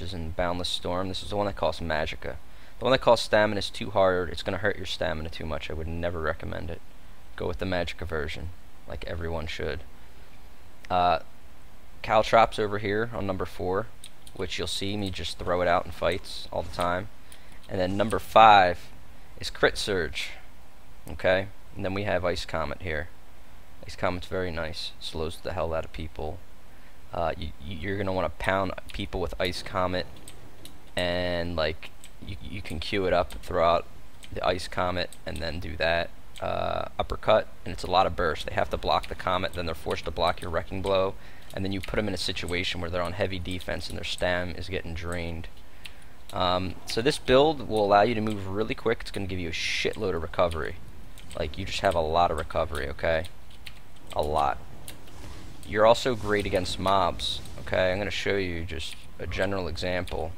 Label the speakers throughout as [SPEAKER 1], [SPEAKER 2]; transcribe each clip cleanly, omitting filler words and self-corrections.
[SPEAKER 1] which is in Boundless Storm. This is the one that costs Magicka. The one that costs stamina is too hard. It's going to hurt your stamina too much. I would never recommend it. Go with the Magicka version, like everyone should. Caltrops over here on number 4, which you'll see me just throw it out in fights all the time. And then number 5 is Crit Surge. Okay, and then we have Ice Comet here. Ice Comet's very nice. Slows the hell out of people. You're gonna want to pound people with Ice Comet, and like you can queue it up, throw out the Ice Comet, and then do that uppercut. And it's a lot of burst. They have to block the comet, then they're forced to block your Wrecking Blow, and then you put them in a situation where they're on heavy defense and their stam is getting drained. So this build will allow you to move really quick. It's going to give you a shitload of recovery. Like, you just have a lot of recovery, okay? A lot. You're also great against mobs, okay? I'm going to show you just a general example.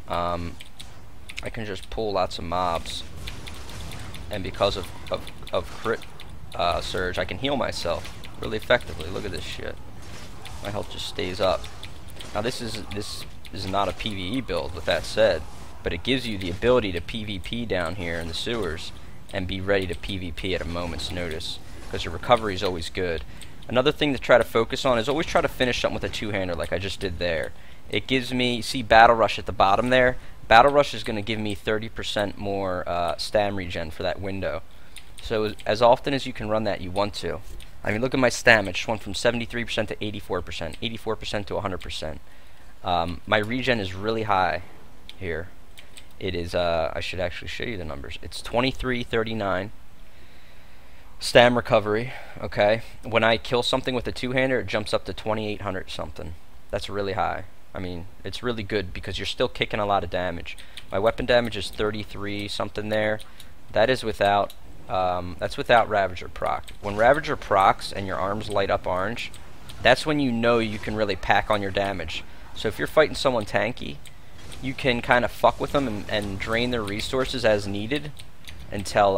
[SPEAKER 1] I can just pull lots of mobs, and because of Crit Surge, I can heal myself really effectively. Look at this shit. My health just stays up. Now this is not a PvE build, with that said, but it gives you the ability to PvP down here in the sewers and be ready to PvP at a moment's notice, because your recovery is always good. Another thing to try to focus on is always try to finish something with a two-hander like I just did there. It gives me, see Battle Rush at the bottom there? Battle Rush is going to give me 30% more stam regen for that window. So as often as you can run that, you want to. I mean, look at my stam. It just went from 73% to 84%, 84% to 100%. My regen is really high here. It is, I should actually show you the numbers. It's 2339 stam recovery, okay? When I kill something with a two-hander, it jumps up to 2800 something. That's really high. I mean, it's really good because you're still kicking a lot of damage. My weapon damage is 33 something there. That is without, that's without Ravager proc. When Ravager procs and your arms light up orange, that's when you know you can really pack on your damage. So if you're fighting someone tanky, you can kind of fuck with them and drain their resources as needed until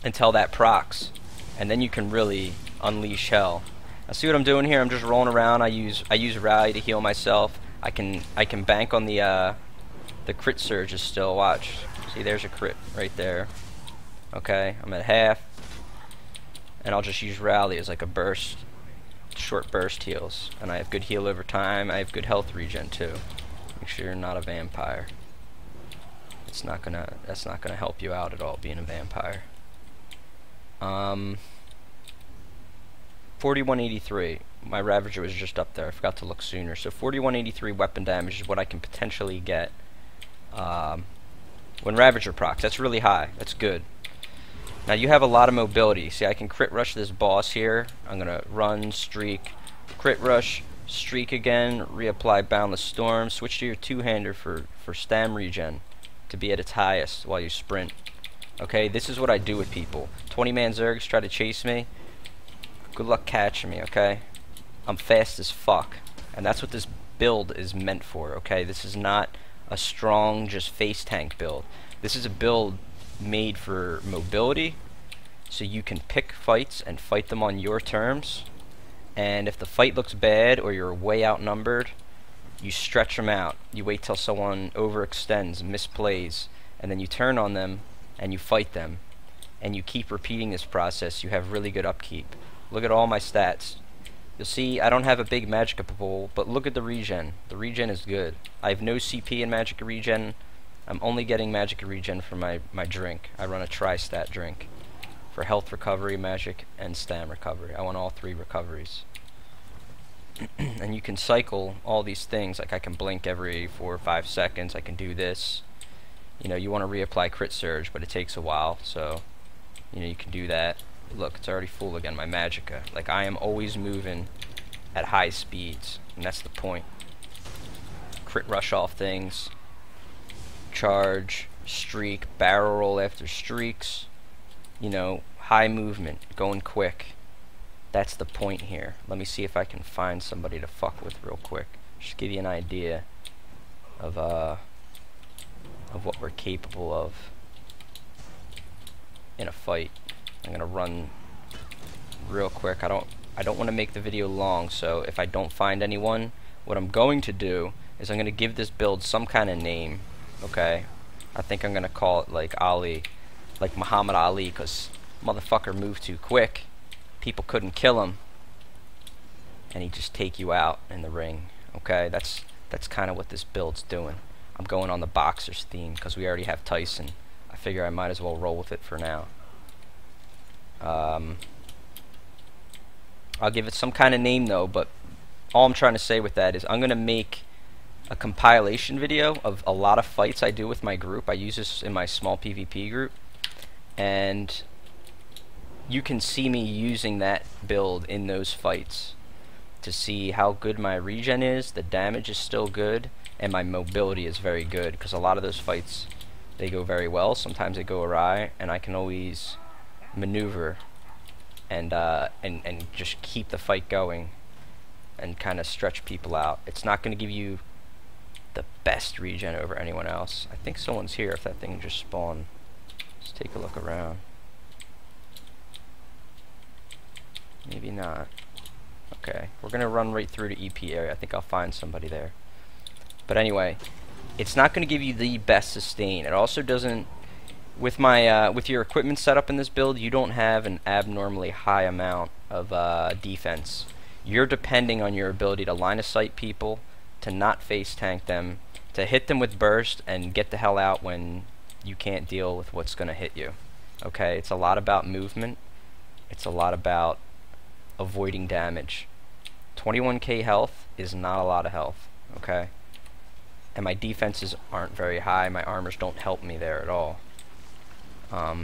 [SPEAKER 1] that procs, and then you can really unleash hell. Now see what I'm doing here? I'm just rolling around. I use rally to heal myself. I can bank on the crit surges still. Watch. See, there's a crit right there. Okay, I'm at half, and I'll just use rally as like a burst, short burst heals, and I have good heal over time. I have good health regen too. Make sure you're not a vampire. That's not gonna help you out at all, being a vampire. 4183. My Ravager was just up there. I forgot to look sooner. So 4183 weapon damage is what I can potentially get when Ravager procs. That's really high. That's good. Now you have a lot of mobility. See, I can crit rush this boss here. I'm gonna run, streak, crit rush, streak again, reapply Boundless Storm, switch to your two-hander for stam regen to be at its highest while you sprint. Okay, this is what I do with people. 20-man Zergs try to chase me. Good luck catching me, okay? I'm fast as fuck, and that's what this build is meant for, okay? This is not a strong, just face tank build. This is a build made for mobility, so you can pick fights and fight them on your terms. And if the fight looks bad or you're way outnumbered, you stretch them out. You wait till someone overextends, misplays, and then you turn on them and you fight them. And you keep repeating this process. You have really good upkeep. Look at all my stats. You'll see I don't have a big Magicka pool, but look at the regen. The regen is good. I have no CP in Magicka regen. I'm only getting Magicka regen for my drink. I run a tri-stat drink for health recovery, magic, and stam recovery. I want all 3 recoveries. And you can cycle all these things. Like I can blink every 4 or 5 seconds. I can do this. You know, you want to reapply crit surge, but it takes a while, so you know, you can do that. Look, it's already full again, my Magicka. Like, I am always moving at high speeds, and that's the point. Crit rush off things, charge, streak, barrel roll after streaks, you know, high movement, going quick. That's the point here. Let me see if I can find somebody to fuck with real quick. Just give you an idea of what we're capable of in a fight. I'm gonna run real quick. I don't want to make the video long, so if I don't find anyone, what I'm going to do is I'm going to give this build some kind of name, okay? I think I'm going to call it like Ali, like Muhammad Ali, because motherfucker moved too quick. People couldn't kill him, and he'd just take you out in the ring, okay? That's kind of what this build's doing. I'm going on the boxers theme because we already have Tyson. I figure I might as well roll with it for now. I'll give it some kind of name though, but all I'm trying to say with that is I'm going to make a compilation video of a lot of fights I do with my group. I use this in my small PvP group, and you can see me using that build in those fights to see how good my regen is, the damage is still good, and my mobility is very good, because a lot of those fights, they go very well, sometimes they go awry, and I can always maneuver and just keep the fight going and kind of stretch people out. It's not going to give you the best regen over anyone else. I think someone's here if that thing just spawned. Let's take a look around. Maybe not. Okay, we're going to run right through to EP area. I think I'll find somebody there. But anyway, it's not going to give you the best sustain. It also doesn't, with your equipment setup in this build, you don't have an abnormally high amount of defense. You're depending on your ability to line of sight people, to not face tank them, to hit them with burst, and get the hell out when you can't deal with what's going to hit you. Okay, it's a lot about movement. It's a lot about avoiding damage. 21k health is not a lot of health, okay? And my defenses aren't very high. My armors don't help me there at all.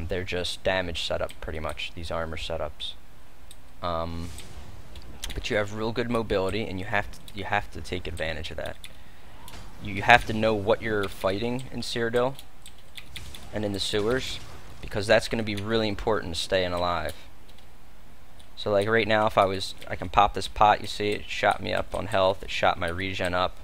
[SPEAKER 1] They're just damage setup, pretty much, these armor setups. But you have real good mobility, and you have to take advantage of that. You have to know what you're fighting in Cyrodiil and in the sewers, because that's going to be really important to staying alive. So like right now, if I can pop this pot, you see it shot me up on health, it shot my regen up.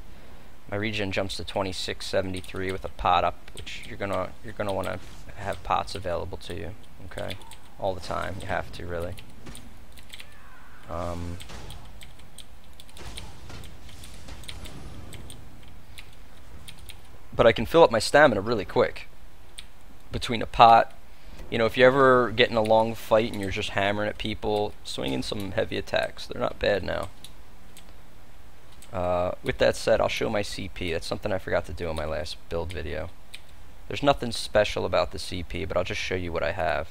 [SPEAKER 1] My regen jumps to 2673 with a pot up, which you're gonna want to have pots available to you, okay? All the time, you have to, really. But I can fill up my stamina really quick between a pot. You know, if you ever get in a long fight and you're just hammering at people, swing in some heavy attacks. They're not bad now. With that said, I'll show my CP. That's something I forgot to do in my last build video. There's nothing special about the CP, but I'll just show you what I have.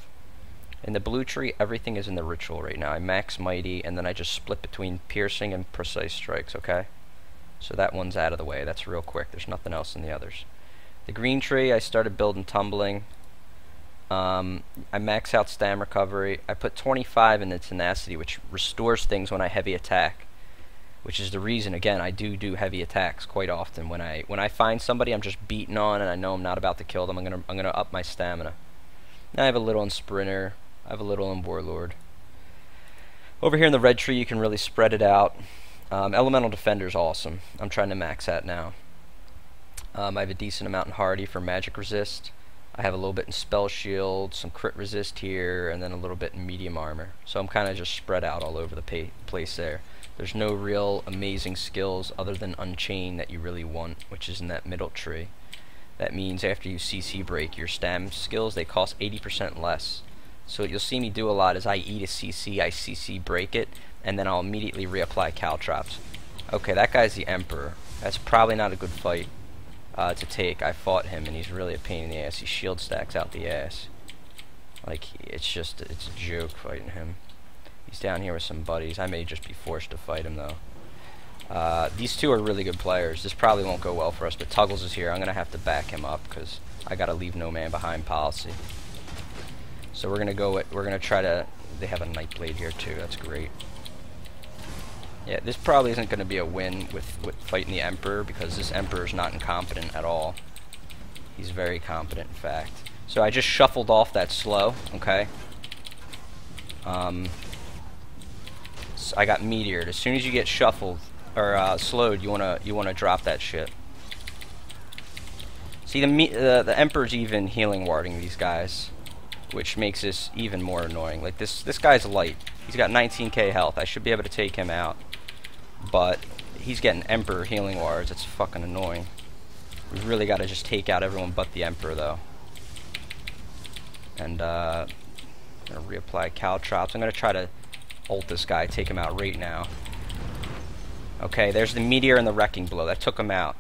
[SPEAKER 1] In the blue tree, everything is in the ritual right now. I max mighty, and then I just split between piercing and precise strikes, okay? So that one's out of the way. That's real quick. There's nothing else in the others. The green tree, I started building tumbling. I max out stam recovery. I put 25 in the tenacity, which restores things when I heavy attack, which is the reason, again, I do heavy attacks quite often. When I find somebody I'm just beating on and I know I'm not about to kill them, I'm gonna up my stamina. Now I have a little in sprinter. I have a little in warlord. Over here in the red tree, you can really spread it out. Elemental defender is awesome. I'm trying to max that now. I have a decent amount in hardy for magic resist. I have a little bit in spell shield, some crit resist here, and then a little bit in medium armor. So I'm kind of just spread out all over the place there. There's no real amazing skills other than Unchain that you really want, which is in that middle tree. That means after you CC break your stam skills, they cost 80% less. So what you'll see me do a lot is I eat a CC, I CC break it, and then I'll immediately reapply caltrops. Okay, that guy's the Emperor. That's probably not a good fight to take. I fought him, and he's really a pain in the ass. He shield stacks out the ass. Like, it's a joke fighting him. He's down here with some buddies. I may just be forced to fight him, though. These two are really good players. This probably won't go well for us, but Tuggles is here. I'm going to have to back him up, because I got to leave no man behind policy. So we're going to try to... They have a Nightblade here, too. That's great. Yeah, this probably isn't going to be a win with fighting the Emperor, because this Emperor is not incompetent at all. He's very competent, in fact. So I just shuffled off that slow, okay? So I got meteored. As soon as you get shuffled or slowed, you wanna drop that shit. See, the Emperor's even healing warding these guys, which makes this even more annoying. Like this guy's light. He's got 19k health. I should be able to take him out, but he's getting Emperor healing wards. It's fucking annoying. We really got to just take out everyone but the Emperor, though. And I'm gonna reapply caltrops. I'm gonna try to ult this guy, take him out right now. Okay, there's the meteor and the wrecking blow. That took him out.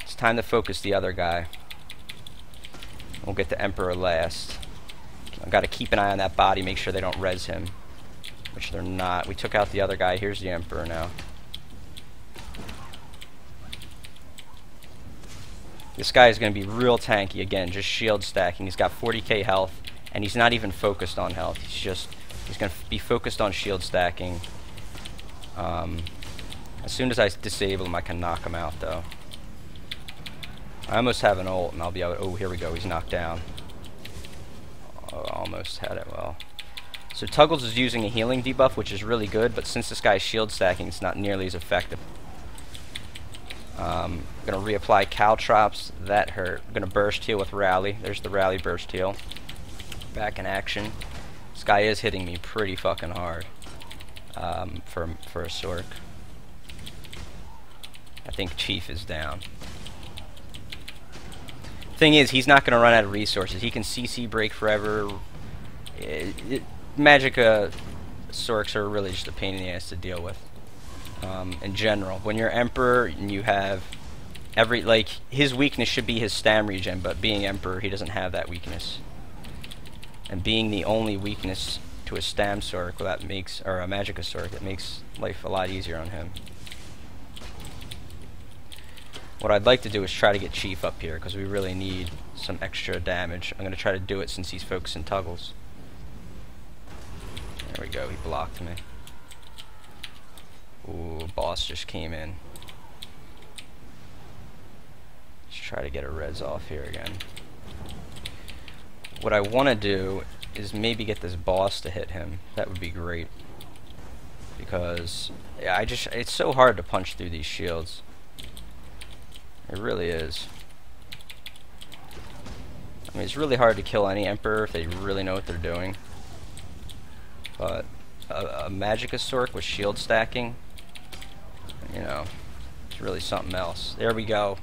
[SPEAKER 1] It's time to focus the other guy. We'll get the Emperor last. I've got to keep an eye on that body, make sure they don't res him. Which they're not. We took out the other guy. Here's the Emperor now. This guy is going to be real tanky again, just shield stacking. He's got 40k health, and he's not even focused on health. He's going to be focused on shield stacking. As soon as I disable him, I can knock him out, though. I almost have an ult, and I'll be able to... Oh, here we go. He's knocked down. Oh, almost had it well. So Tuggles is using a healing debuff, which is really good, but since this guy's shield stacking, it's not nearly as effective. I'm going to reapply caltrops. That hurt. I'm going to burst heal with rally. There's the rally burst heal. Back in action. This guy is hitting me pretty fucking hard for a Sorc. I think Chief is down. Thing is, he's not going to run out of resources. He can CC break forever. Magicka Sorcs are really just a pain in the ass to deal with. In general, when you're Emperor and you have his weakness should be his stam regen, but being Emperor, he doesn't have that weakness. And being the only weakness to a Stam Sorc, well, that makes, or a Magicka Sorc, that makes life a lot easier on him. What I'd like to do is try to get Chief up here, because we really need some extra damage. I'm going to try to do it since he's focusing Tuggles. There we go, he blocked me. Ooh, boss just came in. Let's try to get a res off here again. What I want to do is maybe get this boss to hit him. That would be great. Because yeah, it's so hard to punch through these shields. It really is. I mean, it's really hard to kill any Emperor if they really know what they're doing. But a Magicka Sorc with shield stacking, you know, it's really something else. There we go.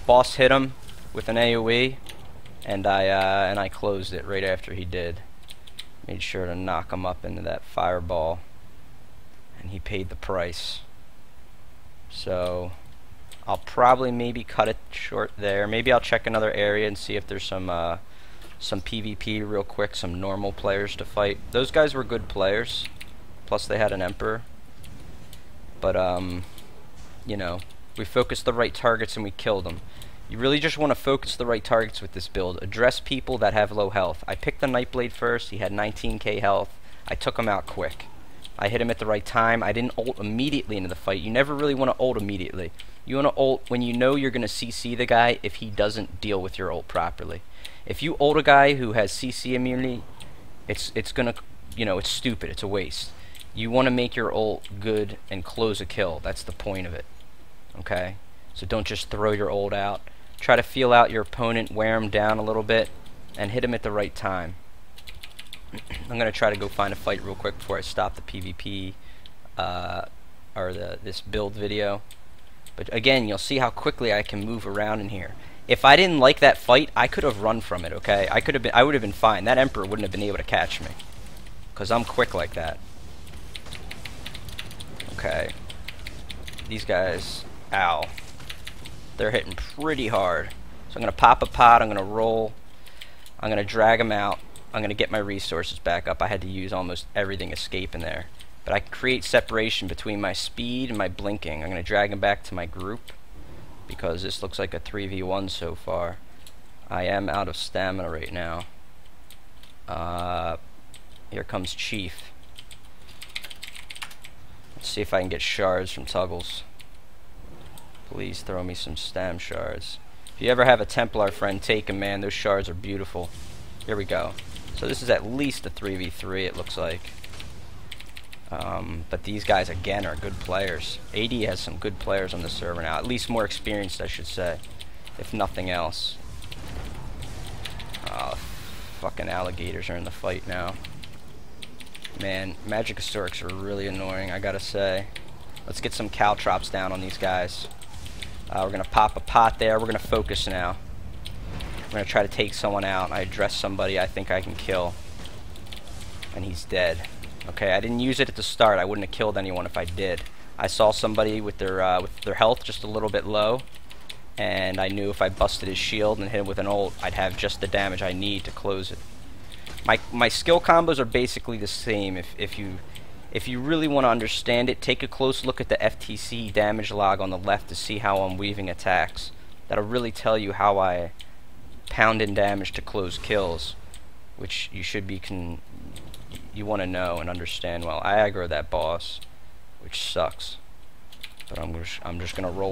[SPEAKER 1] Boss hit him with an AoE, and I closed it right after he did. Made sure to knock him up into that fireball, and he paid the price. So I'll probably maybe cut it short there. Maybe I'll check another area and see if there's some PvP real quick, some normal players to fight. Those guys were good players, plus they had an Emperor. But you know, we focused the right targets and we killed them. You really just want to focus the right targets with this build. Address people that have low health. I picked the Nightblade first. He had 19k health. I took him out quick. I hit him at the right time. I didn't ult immediately into the fight. You never really want to ult immediately. You want to ult when you know you're going to CC the guy if he doesn't deal with your ult properly. If you ult a guy who has CC immunity, it's going to, you know, it's stupid. It's a waste. You want to make your ult good and close a kill. That's the point of it. Okay? So don't just throw your ult out. Try to feel out your opponent, wear him down a little bit, and hit him at the right time. I'm going to try to go find a fight real quick before I stop the PvP or this build video. But again, you'll see how quickly I can move around in here. If I didn't like that fight, I could have run from it, okay? I would have been fine. That Emperor wouldn't have been able to catch me, because I'm quick like that. Okay. These guys, ow. They're hitting pretty hard. So I'm going to pop a pot, I'm going to roll, I'm going to drag them out, I'm going to get my resources back up. I had to use almost everything escaping there. But I can create separation between my speed and my blinking. I'm going to drag them back to my group, because this looks like a 3v1 so far. I am out of stamina right now. Here comes Chief. Let's see if I can get shards from Tuggles. Please throw me some stam shards. If you ever have a Templar friend, take them, man. Those shards are beautiful. Here we go. So this is at least a 3v3, it looks like. But these guys, again, are good players. AD has some good players on the server now. At least more experienced, I should say. If nothing else. Fucking alligators are in the fight now. Man, Magicka Sorcs are really annoying, I gotta say. Let's get some caltrops down on these guys. We're going to pop a pot there. We're going to focus now. We're going to try to take someone out. I address somebody I think I can kill. And he's dead. Okay, I didn't use it at the start. I wouldn't have killed anyone if I did. I saw somebody with their health just a little bit low, and I knew if I busted his shield and hit him with an ult, I'd have just the damage I need to close it. My skill combos are basically the same. If you really want to understand it, take a close look at the FTC damage log on the left to see how I'm weaving attacks. That'll really tell you how I pound in damage to close kills, which you should be you want to know and understand well. I aggro that boss, which sucks, but I'm just gonna roll.